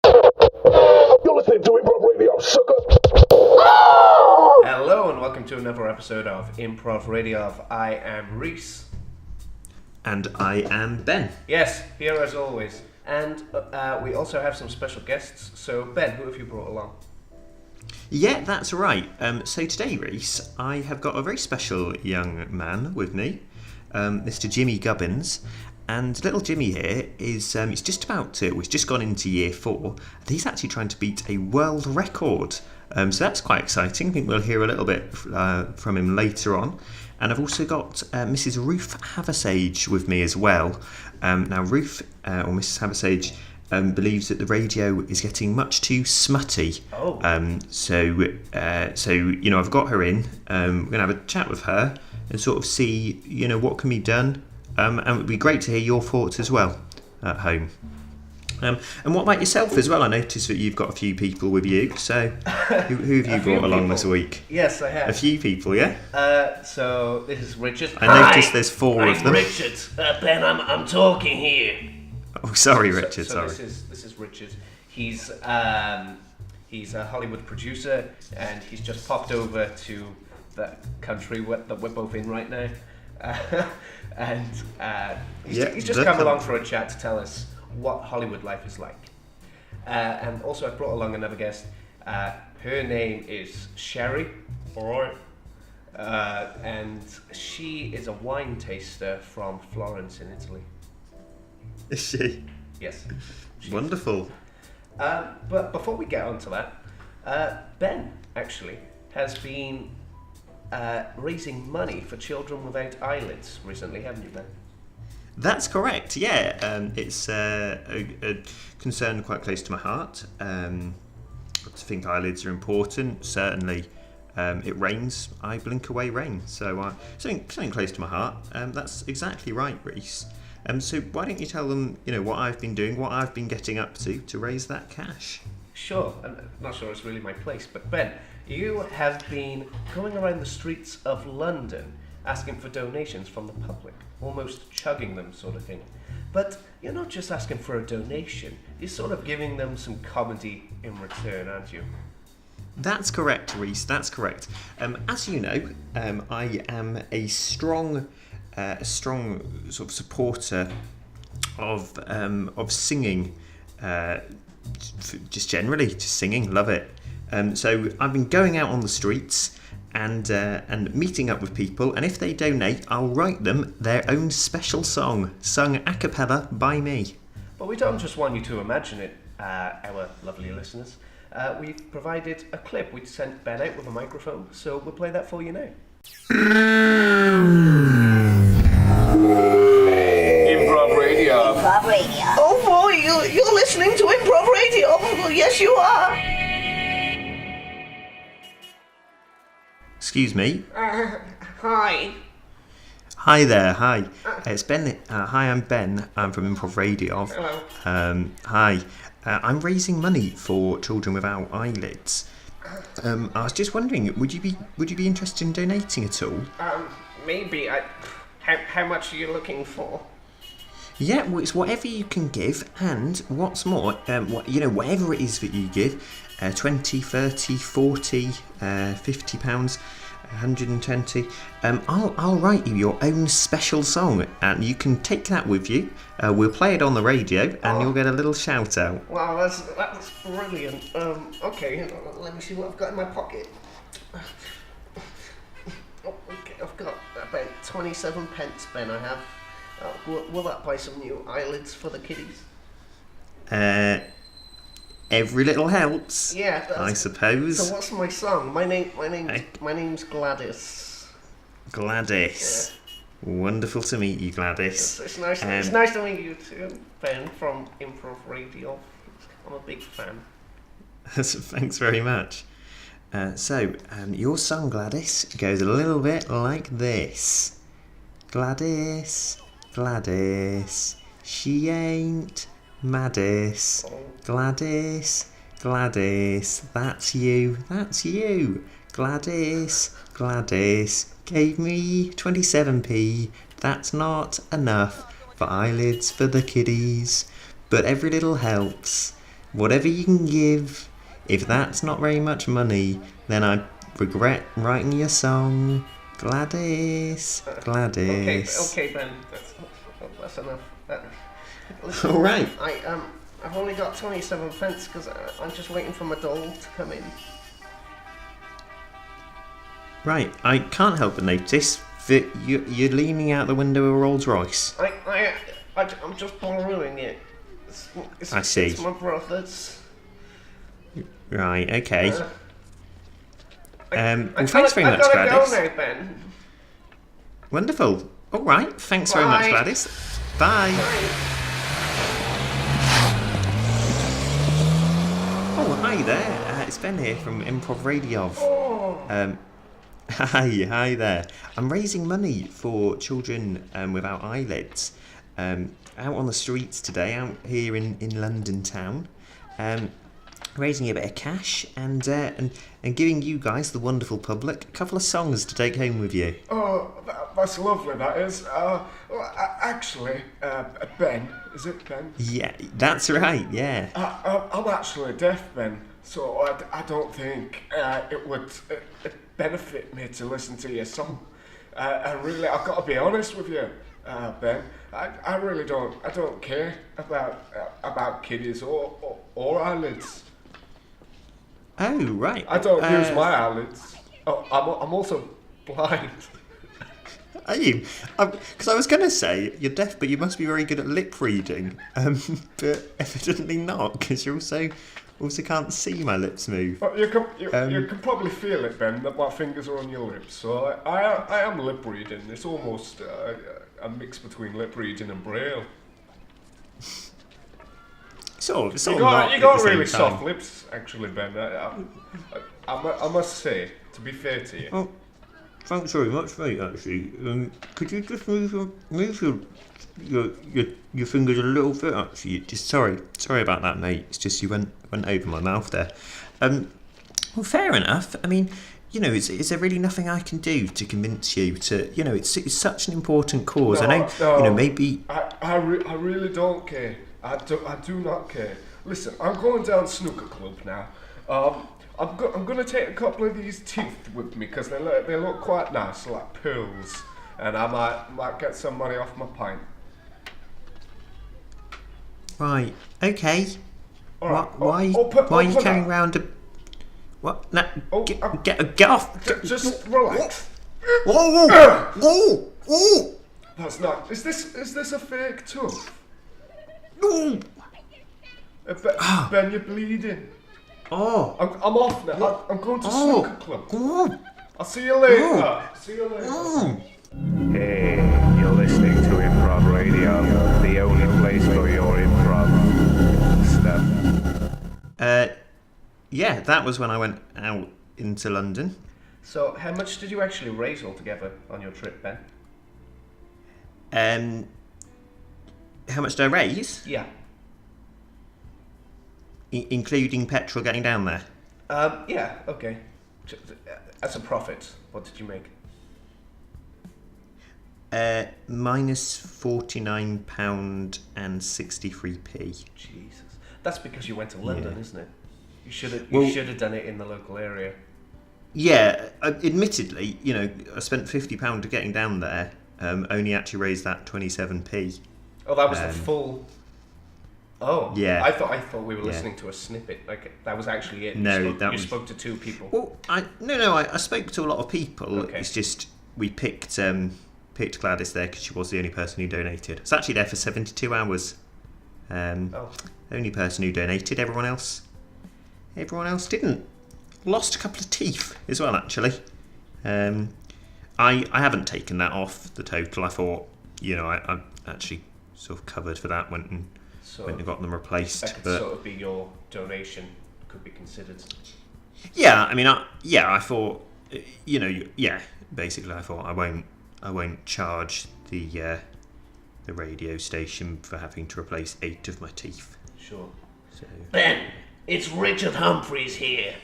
You're listening to Improv Radio, sucker! Hello and welcome to another episode of Improv Radiov. I am Rhys. And I am Ben. Yes, here as always. And we also have some special guests. So Ben, who have you brought along? Yeah, that's right. So today, Rhys, I have got a very special young man with me, Mr. Jimmy Gubbins. And little Jimmy here is he's just gone into year 4, and he's actually trying to beat a world record. So that's quite exciting. I think we'll hear a little bit from him later on. And I've also got Mrs. Ruth Haversage with me as well. Now Ruth, or Mrs. Haversage, believes that the radio is getting much too smutty. Oh. So you know, I've got her in. We're going to have a chat with her and sort of see, you know, what can be done. And it would be great to hear your thoughts as well at home. And what about yourself as well? I noticed that you've got a few people with you. So who have you brought along this week? Yes, I have. A few people, yeah? So this is Richard. I noticed there's 4 of them. Richard. Ben, I'm talking here. Oh, sorry, Richard. So sorry. This is Richard. He's a Hollywood producer, and he's just popped over to the country that we're both in right now. He's just come along for a chat to tell us what Hollywood life is like. And also I've brought along another guest. Her name is Sherry. Alright. And she is a wine taster from Florence in Italy. Is she? Yes. Wonderful. But before we get on to that, Ben actually has been raising money for children without eyelids recently, haven't you, Ben? That's correct, yeah. It's a concern quite close to my heart. I think eyelids are important. Certainly, it rains, I blink away rain. So something close to my heart. That's exactly right, Rhys. So why don't you tell them, you know, what I've been doing, what I've been getting up to raise that cash? Sure. I'm not sure it's really my place, but Ben, you have been going around the streets of London asking for donations from the public, almost chugging them sort of thing. But you're not just asking for a donation, you're sort of giving them some comedy in return, aren't you? That's correct, Rhys, that's correct. As you know, I am a strong sort of supporter of singing, just generally, just singing, love it. So I've been going out on the streets and meeting up with people, and if they donate, I'll write them their own special song, sung a cappella by me. But we don't just want you to imagine it, our lovely listeners. We've provided a clip. We sent Ben out with a microphone, so we'll play that for you now. Improv Radio. Improv Radio. Oh boy, you're listening to Improv Radio. Oh, yes, you are. Excuse me. Hi. Hi there, hi. It's Ben. Hi, I'm Ben. I'm from Improv Radiov. Hello. Hi. I'm raising money for children without eyelids. I was just wondering, would you be interested in donating at all? Maybe. How much are you looking for? Yeah, well, it's whatever you can give, and what's more, whatever it is that you give, 20, 30, 40, 50 pounds, 120, I'll write you your own special song, and you can take that with you. We'll play it on the radio, and you'll get a little shout out. Wow, that's brilliant. Okay, let me see what I've got in my pocket. Okay, I've got about 27 pence, Ben, I have. Will that buy some new eyelids for the kiddies? Every little helps. Yeah, I suppose. So what's my song? My name's Gladys. Gladys. Yeah. Wonderful to meet you, Gladys. It's nice. It's nice to meet you too, Ben from Improv Radio. I'm a big fan. Thanks very much. Your song, Gladys, goes a little bit like this. Gladys, Gladys, she ain't Maddis. Gladys, Gladys, that's you. Gladys, Gladys, gave me 27p. That's not enough for eyelids for the kiddies, but every little helps. whatever you can give. If that's not very much money, then I regret writing your song. Gladys. Okay, Ben. That's enough. Listen, All right. I've only got 27 pence because I'm just waiting for my dole to come in. Right, I can't help but notice that you're leaning out the window of a Rolls Royce. I'm just borrowing it. I see. It's my brother's. Right, okay. Well, thanks very much, I gotta Gladys. go now, Ben. Wonderful. All right, thanks very much, Bye. Gladys. Bye. Oh, hi there. It's Ben here from Improv Radiov. Hi there. I'm raising money for children without eyelids. Out on the streets today, out here in London town. Raising a bit of cash and giving you guys, the wonderful public, a couple of songs to take home with you. Oh, that's lovely, that is. Actually, Ben, is it Ben? Yeah, that's right, yeah. I'm actually deaf, Ben, so I don't think it would benefit me to listen to your song. I've got to be honest with you, Ben. I really don't. I don't care about kiddies or eyelids. Oh, right. I don't use my eyelids. Oh, I'm also blind. Are you? Because I was going to say, you're deaf, but you must be very good at lip reading. But evidently not, because you also can't see my lips move. But you can probably feel it, Ben, that my fingers are on your lips. So I am lip reading. It's almost a mix between lip reading and braille. Sort of You not at got the same really time. soft lips, actually, Ben. I must say, to be fair to you. Oh, thanks very much, mate. Actually, could you just move your fingers a little bit? Actually, just sorry about that, mate. It's just you went over my mouth there. Well, fair enough. I mean, is there really nothing I can do to convince you to? It's such an important cause. I know, maybe. I really don't care. I do not care. Listen, I'm going down snooker club now. I'm going to take a couple of these teeth with me because they look quite nice, like pearls, and I might get some money off my pint. Right. Okay. All right. Why are you carrying around a? What? No, get off! Just relax. Whoa! That's not. Is this a fake tooth? No! Ben, you're bleeding. Oh! I'm off now. I'm going to snooker club. Oh! I'll see you later. See you later. Oh! Hey, you're listening to Improv Radio, the only place for your improv stuff. Yeah, that was when I went out into London. So, how much did you actually raise altogether on your trip, Ben? How much did I raise? Yeah. Including petrol getting down there? Yeah, okay. As a profit, what did you make? Minus £49.63p. Jesus. That's because you went to London, Yeah. isn't it? You should have done it in the local area. Yeah, admittedly, I spent £50 getting down there. Only actually raised that 27p. Oh, that was the full. Oh, Yeah. I thought we were listening to a snippet. Like that was actually it. No, you spoke to two people. Well, I spoke to a lot of people. Okay. It's just we picked Gladys there because she was the only person who donated. It's actually there for 72 hours. The only person who donated. Everyone else didn't. Lost a couple of teeth as well, actually. I haven't taken that off the total. I thought, I actually sort of covered for that. Went and got them replaced. That could sort of be your donation. Could be considered. Yeah, I mean, I thought, basically, I thought I won't charge the radio station for having to replace 8 of my teeth. Sure. So. Ben, it's Richard Humphreys here.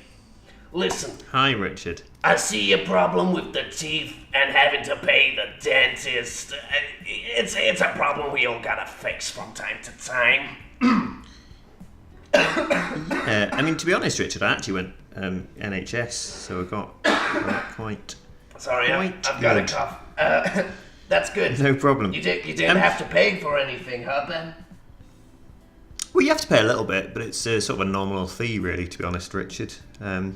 Listen, Hi, Richard. I see your problem with the teeth and having to pay the dentist. It's a problem we all gotta fix from time to time. Yeah, I mean, to be honest, Richard, I actually went NHS, so I got quite. Sorry, I've quite got a good. cough. That's good. No problem. You didn't have to pay for anything, huh, Ben? Well, you have to pay a little bit, but it's sort of a nominal fee, really. To be honest, Richard,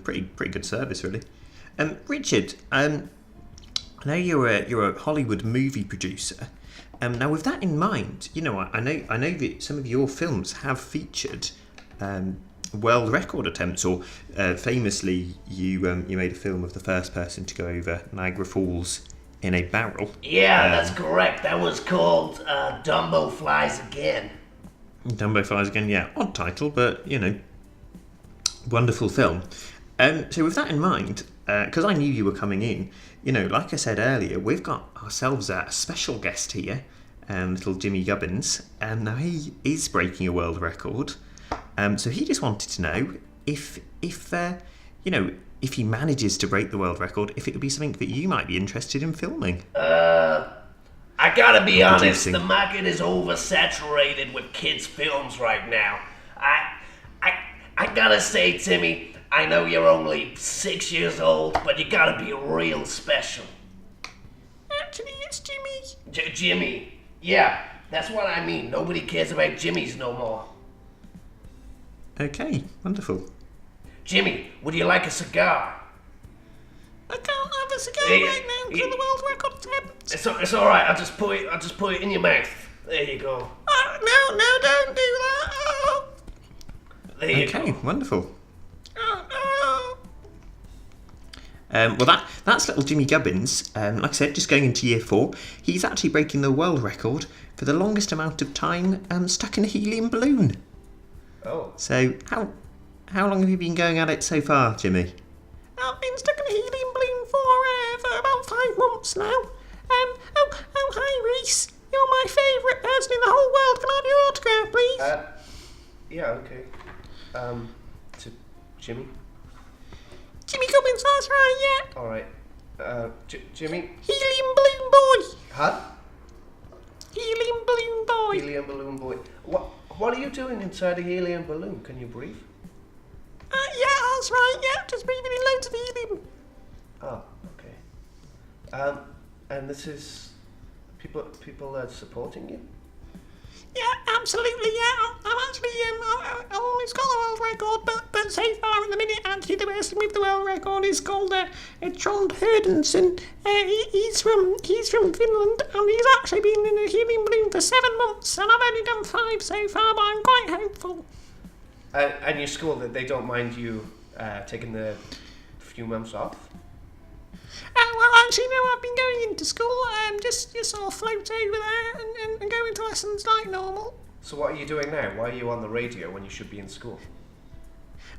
pretty good service, really. Richard, I know you're a Hollywood movie producer. Now, with that in mind, you know, I know that some of your films have featured world record attempts, or famously, you made a film of the first person to go over Niagara Falls in a barrel. Yeah, that's correct. That was called Dumbo Flies Again. Dumbo Flies Again, yeah, odd title, but you know, wonderful film. So with that in mind, because I knew you were coming in, you know, like I said earlier, we've got ourselves a special guest here, little Jimmy Gubbins. Now he is breaking a world record. So he just wanted to know if you know, if he manages to break the world record, if it would be something that you might be interested in filming. I gotta be honest, Producing. the market is oversaturated with kids' films right now. I gotta say, Timmy, I know you're only 6 years old, but you gotta be real special. Actually, it's Jimmy. Jimmy, yeah, that's what I mean. Nobody cares about Jimmys no more. Okay, wonderful. Jimmy, would you like a cigar? I can't have a cigar Hey, right now because of the world record attempt. It's all right. I'll just put it in your mouth. There you go. No, don't do that. Oh. There you Okay, go. wonderful. Well, that's little Jimmy Gubbins. Like I said, just going into year 4. He's actually breaking the world record for the longest amount of time stuck in a helium balloon. Oh. So, how long have you been going at it so far, Jimmy? I've been stuck in a helium balloon for about 5 months now. Oh, hi, Rhys. You're my favourite person in the whole world. Can I have your autograph, please? Yeah, okay. To Jimmy? Jimmy Gubbins, that's right, yeah. Alright. Jimmy? Helium balloon boy. Huh? Helium balloon boy. Helium balloon boy. What are you doing inside a helium balloon? Can you breathe? Yeah, that's right, yeah. Just breathing in loads of helium. Oh, okay. And this is people are supporting you? Yeah, absolutely, yeah. I'm actually, I almost got the world record, but so far in the minute, actually, the person with the world record is called Trond Herdensen. He's from Finland, and he's actually been in a helium balloon for 7 months, and I've only done 5 so far, but I'm quite hopeful. And your school, that they don't mind you taking the few months off? Well, actually, no, I've been going into school, just sort of float over there and go into lessons like normal. So what are you doing now? Why are you on the radio when you should be in school?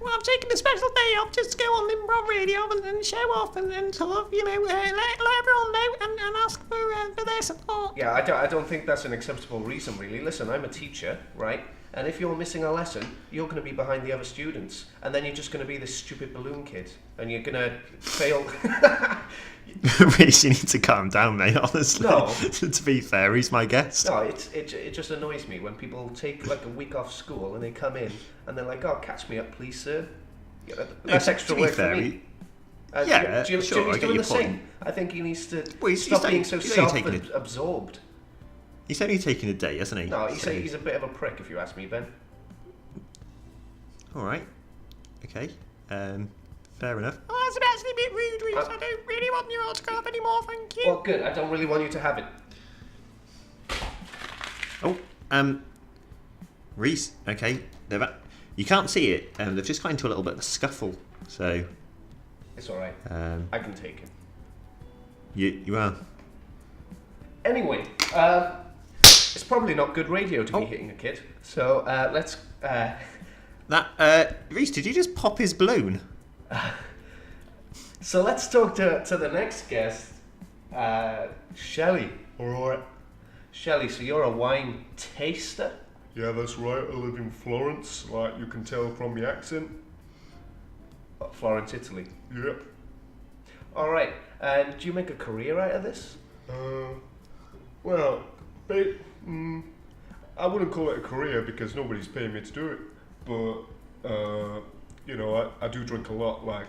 Well, I've taken a special day off just to go on Improv Radiov and show off and sort of, you know, let everyone know and ask for their support. Yeah, I don't think that's an acceptable reason, really. Listen, I'm a teacher, right? And if you're missing a lesson, you're going to be behind the other students. And then you're just going to be this stupid balloon kid. And you're going to fail. Really, you need to calm down, mate, honestly. No. To be fair, he's my guest. No, it just annoys me when people take like a week off school and they come in and they're like, "Oh, catch me up, please, sir." Yeah, that's extra to be work fair, for me. yeah, Jimmy's sure, I doing get the your same. point. I think he needs to Well, he's stop only- being so he's only taking it. self-absorbed. He's only taking a day, hasn't he? No, So- he's a bit of a prick, if you ask me, Ben. All right. Okay. Fair enough. Oh, that's actually a bit rude, Rhys. I don't really want your autograph anymore, thank you. Well, good. I don't really want you to have it. Oh, Rhys. Okay, you can't see it. They've just got into a little bit of a scuffle. So, It's all right. I can take it. you are. Anyway, it's probably not good radio to be hitting a kid. So let's. Rhys, did you just pop his balloon? So let's talk to the next guest, Shelley. All right. Shelley, so you're a wine taster? Yeah, that's right. I live in Florence, like you can tell from the accent. Florence, Italy. Yep. All right. And do you make a career out of this? Well, I wouldn't call it a career because nobody's paying me to do it. but I do drink a lot, like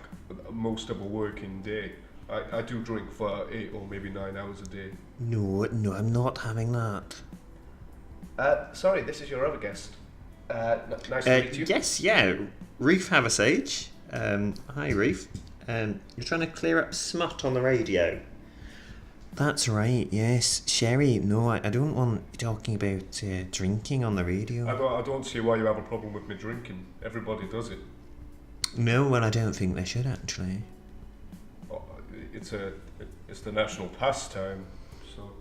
most of a working day. I do drink for 8 or maybe 9 hours a day. No, I'm not having that. Sorry, this is your other guest. Nice to meet you. Yes, yeah. Reef Haversage. Hi, Reef. You're trying to clear up smut on the radio. That's right, yes. Sherry, no, I don't want you talking about drinking on the radio. I don't see why you have a problem with me drinking. Everybody does it. No, well, I don't think they should, actually. Oh, it's the national pastime, so...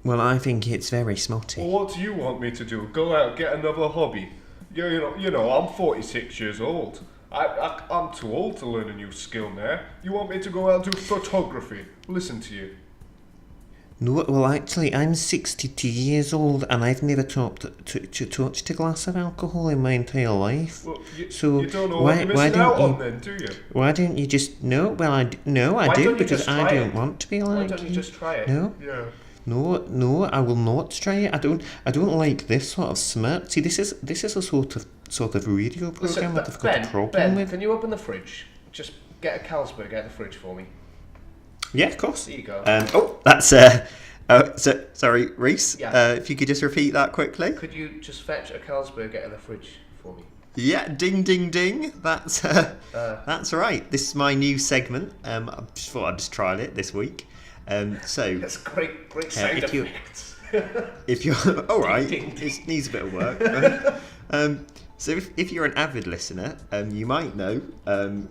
Well, I think it's very smutty. Well, what do you want me to do? Go out, get another hobby? You know, I'm 46 years old. I'm too old to learn a new skill now. You want me to go out and do photography? Listen to you. No, well, actually, I'm 62 years old and I've never touched a glass of alcohol in my entire life. Well, so you don't know what you're missing out on then, do you? Why don't you just... No, well, I do, because I don't want to be like... Why don't you just try it? No. Yeah. No, I will not try it. I don't like this sort of smut. See, this is a sort of radio program that I've got a problem with. Can you open the fridge? Just get a Carlsberg out of the fridge for me. Yeah, of course. There you go. That's sorry, Rhys. Yeah. If you could just repeat that quickly. Could you just fetch a Carlsberg out of the fridge for me? Yeah, ding, ding, ding. That's right. This is my new segment. I just thought I'd just trial it this week. So that's great sound effects. If you're all right, Ding, ding, ding. it needs a bit of work. So if you're an avid listener, you might know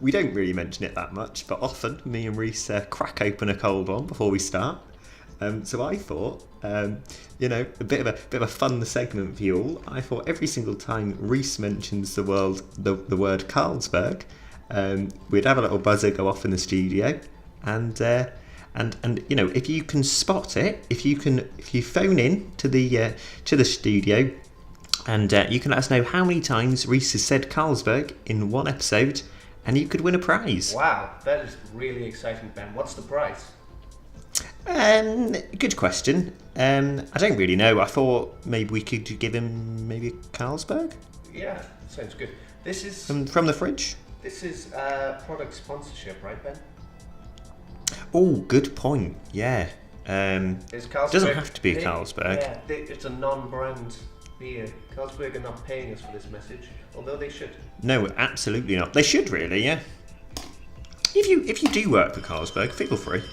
we don't really mention it that much, but often me and Rhys crack open a cold one before we start. So I thought, a bit of a fun segment for you all. I thought every single time Rhys mentions the word Carlsberg, we'd have a little buzzer go off in the studio, and if you can spot it, if you phone in to the studio, and you can let us know how many times Rhys has said Carlsberg in one episode, and you could win a prize. Wow, that is really exciting, Ben. What's the prize? Good question. I don't really know. I thought maybe we could give him maybe a Carlsberg. Yeah, sounds good. This is from the fridge. This is product sponsorship, right, Ben? Oh, good point. Yeah. Is Carlsberg, doesn't have to be a Carlsberg. Yeah, it's a non-brand beer. Carlsberg are not paying us for this message, although they should. No, absolutely not. They should really, yeah. If you do work for Carlsberg, feel free.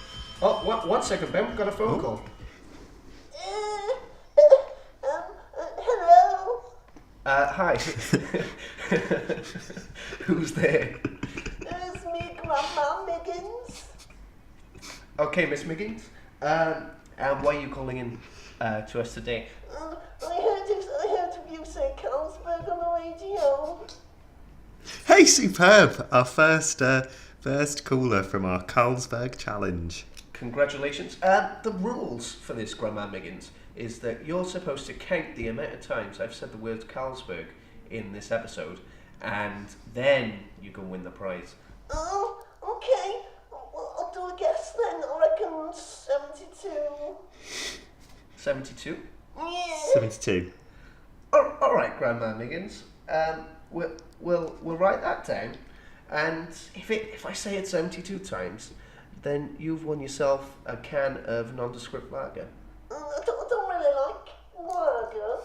Oh, one second, Ben. We've got a phone call. Hello. Hi. Who's there? It's me, Grandma Miggins. Okay, Miss Miggins. And why are you calling in to us today? I heard you say Carlsberg on the radio. Hey, superb! Our first caller from our Carlsberg challenge. Congratulations. The rules for this, Grandma Miggins, is that you're supposed to count the amount of times I've said the word Carlsberg in this episode, and then you can win the prize. Oh, okay. Well, I'll do a guess then. I reckon 72. 72? Yeah. 72. All right, Grandma Miggins. We'll write that down, and if I say it 72 times, then you've won yourself a can of nondescript lager. I don't really like lager.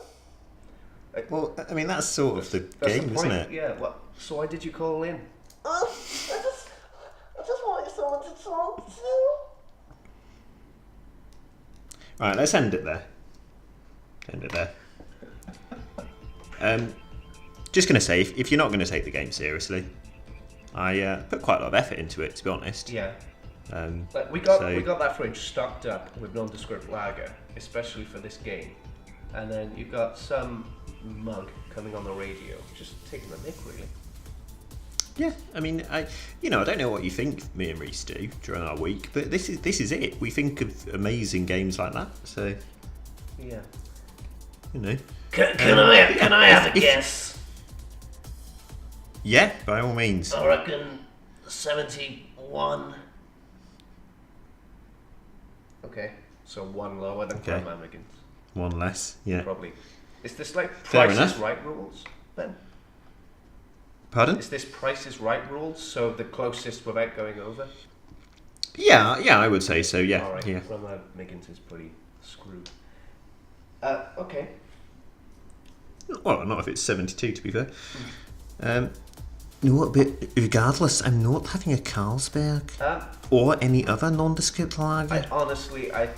Well, I mean, that's sort of the game, isn't it? Yeah. So why did you call in? I just wanted someone to talk to. Right, let's end it there. Just going to say, if you're not going to take the game seriously, I put quite a lot of effort into it, to be honest. Yeah. We got that fridge stocked up with nondescript lager, especially for this game, and then you've got some mug coming on the radio, just taking the mick, really. Yeah, I mean, I don't know what you think me and Rhys do during our week, but this is it. We think of amazing games like that, so yeah. Can I have a guess? Yeah, by all means. I reckon 71. Okay, so one lower than Okay. Grandma Miggins. One less, yeah. Probably. Is this like Fair Price is enough. Right rules, Ben? Pardon? Is this Price is Right rules? So the closest without going over? Yeah, I would say so. Yeah, All right. yeah. Grandma Miggins is pretty screwed. Okay. Well, not if it's 72, to be fair. No, but regardless, I'm not having a Carlsberg or any other nondescript lager. Honestly, I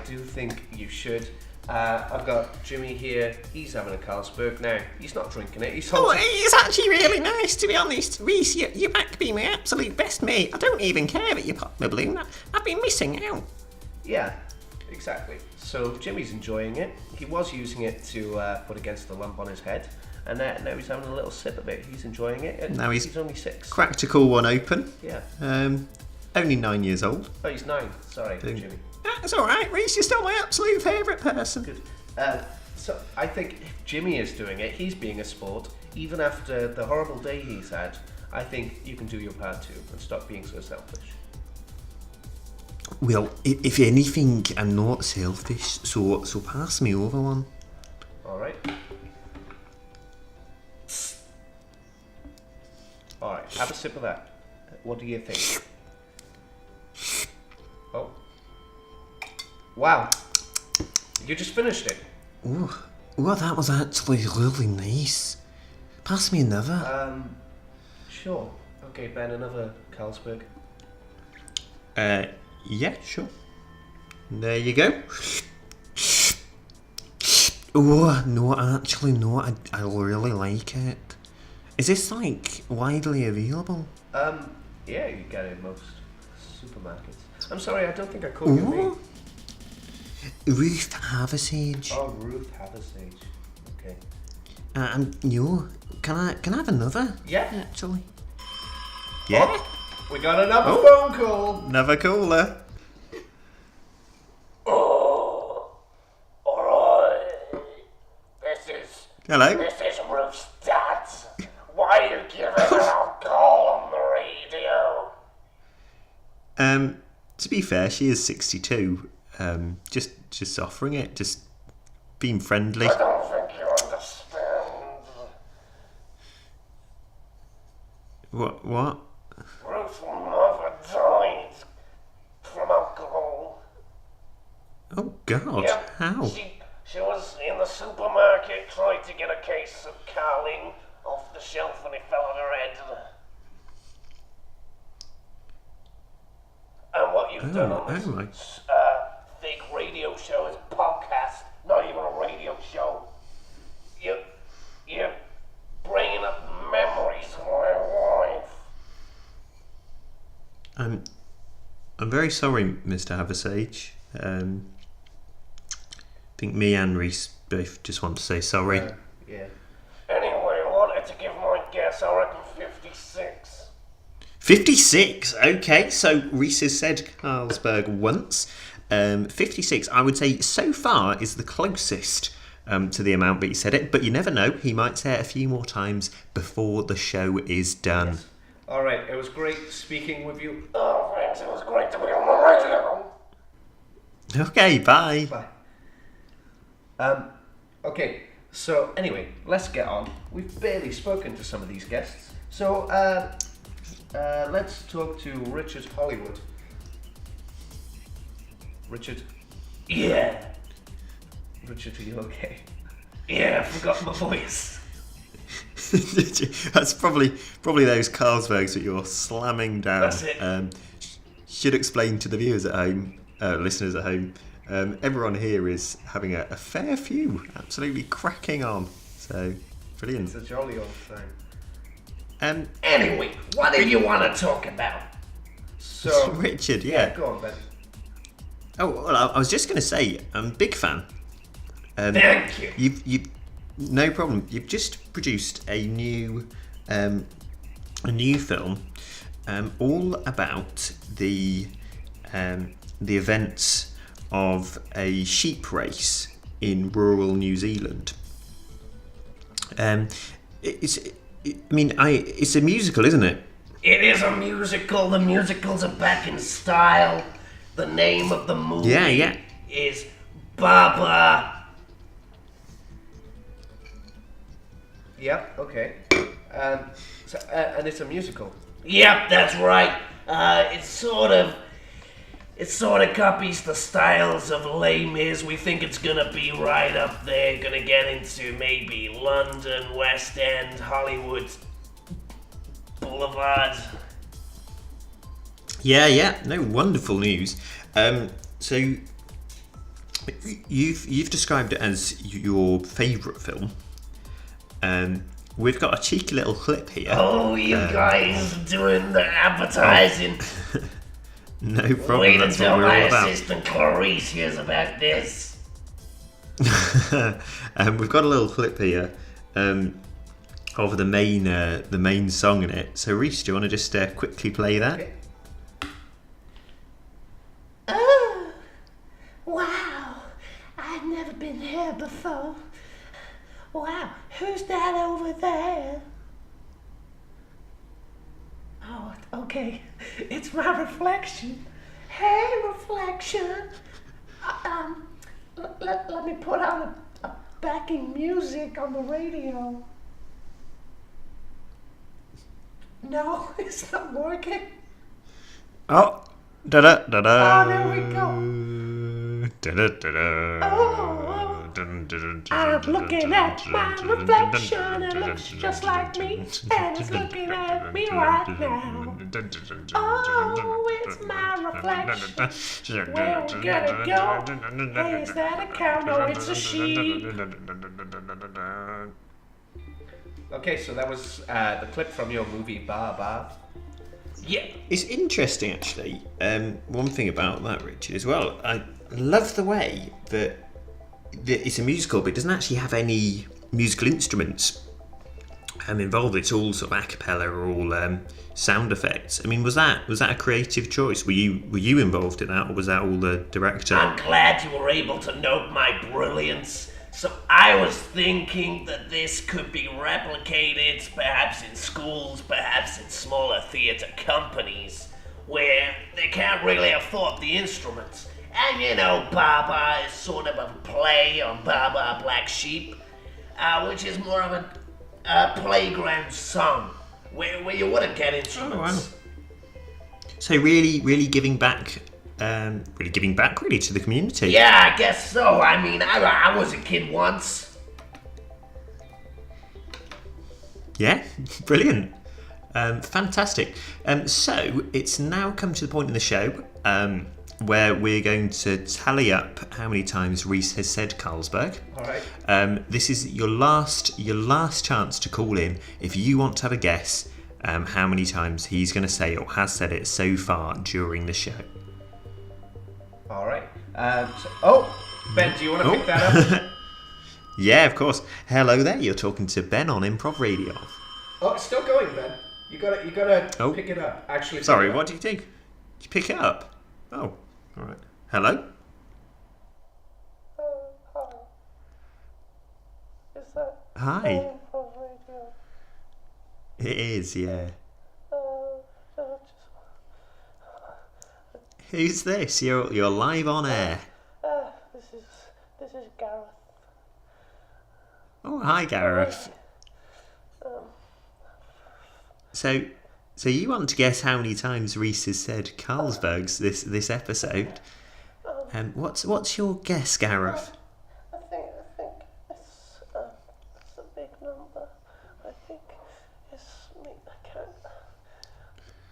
do think you should. I've got Jimmy here. He's having a Carlsberg now. He's not drinking it. It's actually really nice, to be honest. Rhys, you're back being my absolute best mate. I don't even care that you popped my balloon. I've been missing out. Yeah, exactly. So Jimmy's enjoying it. He was using it to put against the lump on his head. And now he's having a little sip of it. He's enjoying it. And now he's only 6. Cracked a cool one open. Yeah. Only 9 years old. Oh, he's 9. Sorry, Jimmy. That's all right, Rhys. You're still my absolute favourite person. Good. So I think if Jimmy is doing it, he's being a sport. Even after the horrible day he's had, I think you can do your part too and stop being so selfish. Well, if anything, I'm not selfish, so pass me over one. All right. All right. Have a sip of that. What do you think? Oh. Wow. You just finished it. Oh, that was actually really nice. Pass me another. Sure. Okay, Ben, another Carlsberg. Yeah, sure. There you go. Oh, no, actually, no, I really like it. Is this, like, widely available? Yeah, you get it in most supermarkets. I'm sorry, I don't think I caught your name. Ruth Haversage. Oh, Ruth Haversage. Okay. No, can I have another? Yeah. Actually. Yeah. Oh, we got another phone call. Another caller. Oh, alright. Hello. This is Ruth's dad. Why are you giving alcohol on the radio? To be fair, she is 62. Just offering it, just being friendly. I don't think you understand. What? Ruth's mother died from alcohol. Oh God! Yep. How? She was in the supermarket trying to get a case of Carling off the shelf and it fell on her head. And what you've done on this fake radio show is podcast, not even a radio show. You're bringing up memories of my wife. I'm very sorry, Mr. Haversage. I think me and Rhys both just want to say sorry. Yeah. Anyway, I wanted to give my guess. I reckon 56. 56. Okay, so Rhys has said Carlsberg once. 56, I would say, so far is the closest to the amount that he said it, but you never know. He might say it a few more times before the show is done. Yes. All right, it was great speaking with you. Oh, thanks. It was great to be on the radio. Okay, bye. Bye. Okay, so anyway, let's get on. We've barely spoken to some of these guests. So, let's talk to Richard Hollywood. Richard? Yeah. Richard, are you okay? Yeah, I forgot my voice. That's probably those Carlsbergs that you're slamming down. That's it. Should explain to the viewers at home, listeners at home, everyone here is having a fair few, absolutely cracking on. So, brilliant. It's a jolly old time. Anyway, what did you want to talk about? So, Richard, yeah. Go on, Ben. Oh, well, I was just going to say, I'm a big fan. Thank you. You've no problem. You've just produced a new film, all about the events of a sheep race in rural New Zealand. It's a musical, isn't it? It is a musical. The musicals are back in style. The name of the movie is Baba. Yep, okay. So, and it's a musical. Yep, that's right. It sort of copies the styles of Les Mis. We think it's gonna be right up there. Gonna get into maybe London, West End, Hollywood, Boulevard. Yeah. No, wonderful news. So you've described it as your favourite film. We've got a cheeky little clip here. Oh, you guys doing the advertising. No problem. Wait That's until what we're my all about. assistant Clarice hears about this. We've got a little clip here of the main song in it. So, Rhys, do you want to just quickly play that? Okay. Oh, wow. I've never been here before. Wow, who's that over there? Oh, okay. It's my reflection. Hey, reflection. Let me put on a backing music on the radio. No, it's not working. Oh, da da da da. Oh, there we go. Da da da da. Oh, I'm looking at my reflection. It looks just like me, and it's looking at me right now. Oh, it's my reflection. Where we gonna go? Hey, is that a cow? No, it's a sheep. Okay, so that was the clip from your movie Bar Bar. Yeah. It's interesting, actually. One thing about that, Richard, as well. I love the way that it's a musical, but it doesn't actually have any musical instruments involved. It's all sort of a cappella or all sound effects. I mean, was that a creative choice? Were you involved in that, or was that all the director? I'm glad you were able to note my brilliance. So I was thinking that this could be replicated perhaps in schools, perhaps in smaller theatre companies, where they can't really afford the instruments. And you know, Baba is sort of a play on Baba Black Sheep, which is more of a playground song, where you wouldn't get instruments. Oh, wow. So really giving back to the community. Yeah, I guess so. I mean, I was a kid once. Yeah, brilliant. Fantastic. So it's now come to the point in the show where we're going to tally up how many times Rhys has said Carlsberg. All right. This is your last chance to call in if you want to have a guess how many times he's going to say or has said it so far during the show. All right. Ben, do you want to pick that up? Yeah, of course. Hello there. You're talking to Ben on Improv Radio. Oh, it's still going, Ben. You gotta pick it up. Actually. Sorry, what do you think? Did you pick it up? Oh, all right. Hello. Hi. Is that Hi. Improv Radio? It is, yeah. Who's this? You're live on air. This is Gareth. Oh, hi, Gareth. So you want to guess how many times Rhys has said Carlsbergs this episode? What's your guess, Gareth? I think it's a big number. I think it's I can't.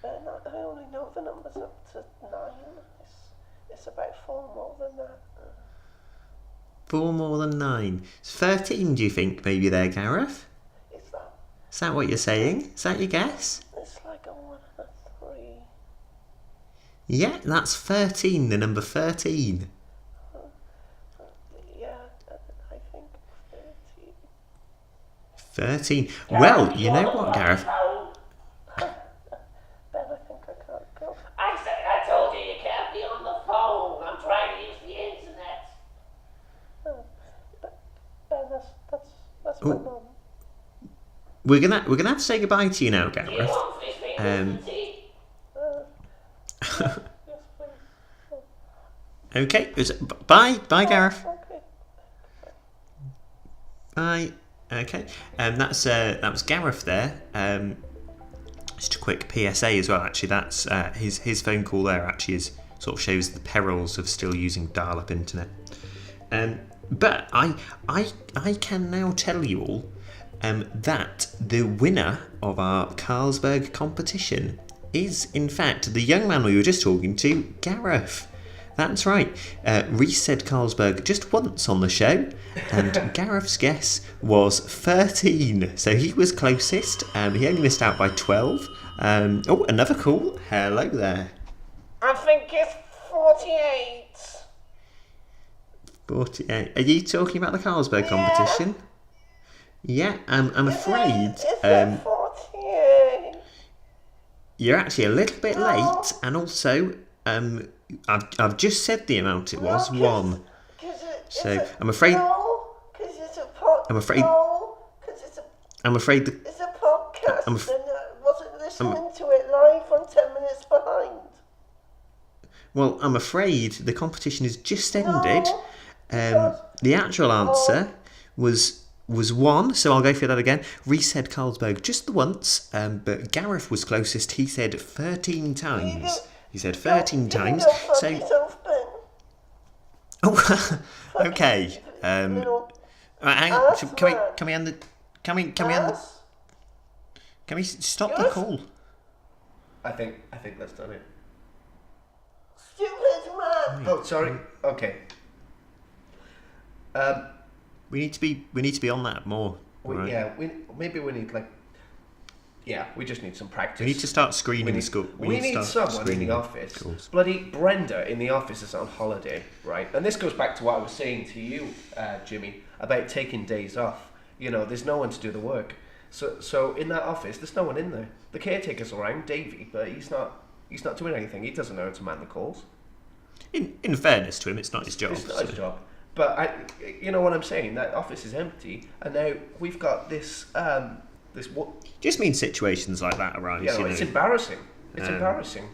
I only know the numbers up to 9. It's about 4 more than that. 4 more than 9. It's 13, do you think, maybe there, Gareth? Is that what you're saying? Is that your guess? It's like a 1 and a 3. Yeah, that's 13, the number 13. Yeah, I think 13. 13. Well, you know what, Gareth? Ben, I think I can't go. I told you can't be on the phone. I'm trying to use the internet. Ben, that's my mum. We're gonna have to say goodbye to you now, Gareth. Okay. Bye, Gareth. Okay. Bye. Okay. That was Gareth there. Just a quick PSA as well. Actually, that's his phone call there. Actually, is sort of shows the perils of still using dial-up internet. But I can now tell you all that the winner of our Carlsberg competition is, in fact, the young man we were just talking to, Gareth. That's right. Rhys said Carlsberg just once on the show, and Gareth's guess was 13. So he was closest. He only missed out by 12. Oh, another call. Hello there. I think it's 48. 48. Are you talking about the Carlsberg competition? Yeah, I'm afraid Is it 48? you're actually a little bit late, and also I've just said the amount it was, 1. So I'm afraid I'm afraid I'm afraid the It's a podcast I'm and I wasn't listening to it live on 10 minutes behind. well, I'm afraid the competition has just ended. The actual answer was 1, so I'll go through that again. Rhys said Carlsberg just the once, but Gareth was closest. He said 13 times. He said 13 times. So, oh, okay. Right, hang on. Can we stop the call? I think that's done it. Stupid man. Oh, sorry. Okay. We need to be on that more. Right? Yeah, maybe we need we just need some practice. We need to start screening the school. We need someone in the office. Bloody Brenda in the office is on holiday, right? And this goes back to what I was saying to you, Jimmy, about taking days off. You know, there's no one to do the work. So in that office, there's no one in there. The caretaker's around, Davey, but he's not doing anything. He doesn't know how to man the calls. In fairness to him, it's not his job. It's not his job. But you know what I'm saying? That office is empty, and now we've got this what? Just means situations like that arise. Yeah, it's embarrassing. It's embarrassing.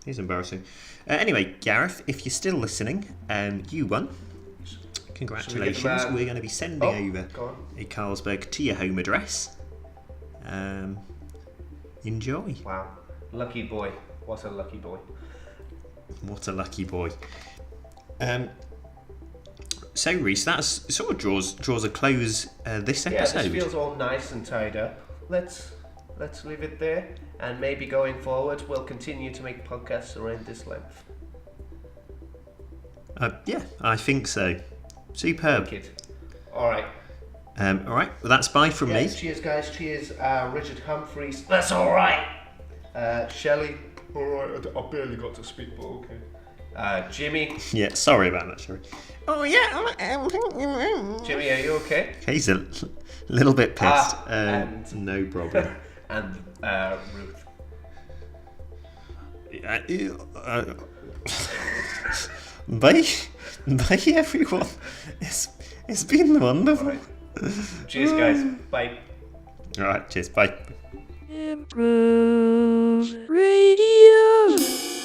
He's embarrassing. Anyway, Gareth, if you're still listening, you won. Congratulations. We're going to be sending over a Carlsberg to your home address. Enjoy. Wow. Lucky boy. What a lucky boy. What a lucky boy. So, Rhys, that sort of draws a close this episode. Yeah, this feels all nice and tied up. Let's leave it there, and maybe going forward we'll continue to make podcasts around this length. Yeah, I think so. Superb. Kid. All right. All right. Well, that's bye from me. Cheers, guys. Cheers, Richard Humphreys. That's all right. Shelley. All right, I barely got to speak, but okay. Jimmy. Yeah, sorry about that, sorry. Oh yeah. Jimmy, are you okay? He's a little bit pissed. And no problem. And Ruth. Bye everyone. It's been wonderful. Right. Cheers, guys. Bye. All right, cheers. Bye. Improv Radio.